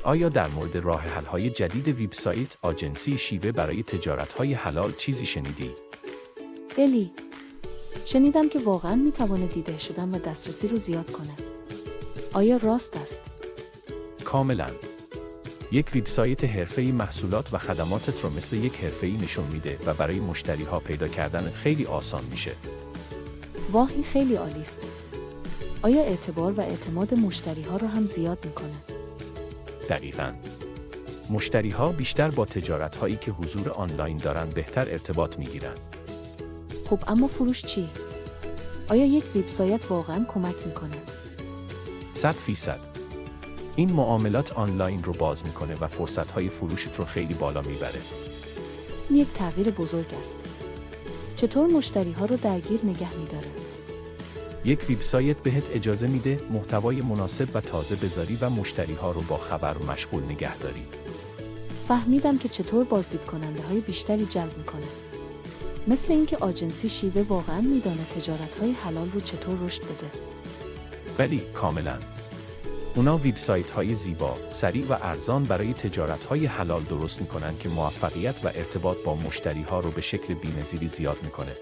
آیا در مورد راه حل‌های جدید وبسایت آجنسی شیوه برای تجارت‌های حلال چیزی شنیدی؟ الی، شنیدم که واقعاً میتونه دیده شدن و دسترسی رو زیاد کنه. آیا راست است؟ کاملاً. یک وبسایت حرفه‌ای محصولات و خدماتت رو مثل یک حرفه‌ای نشون میده و برای مشتری‌ها پیدا کردن خیلی آسان میشه. واهی خیلی عالی است. آیا اعتبار و اعتماد مشتری‌ها رو هم زیاد میکنه؟ دقیقاً. مشتری‌ها بیشتر با تجارت‌هایی که حضور آنلاین دارن بهتر ارتباط میگیرن. خب اما فروش چی؟ آیا یک وبسایت واقعاً کمک میکنه؟ 100%. این معاملات آنلاین رو باز میکنه و فرصت‌های فروشت رو خیلی بالا میبره. این یک تغییر بزرگ است. چطور مشتری‌ها رو درگیر نگه میداره؟ یک وبسایت بهت اجازه میده محتوای مناسب و تازه بذاری و مشتری‌ها رو با خبر و مشغول نگه داری. فهمیدم که چطور بازدید کننده های بیشتری جلب میکنه. مثل اینکه آجنسی شیوه واقعاً میدانه تجارت‌های حلال رو چطور رشد بده. بلی، کاملاً. اونا وبسایت‌های زیبا، سریع و ارزان برای تجارت‌های حلال درست میکنن که موفقیت و ارتباط با مشتری‌ها رو به شکل بی‌نظیری زیاد میکنه.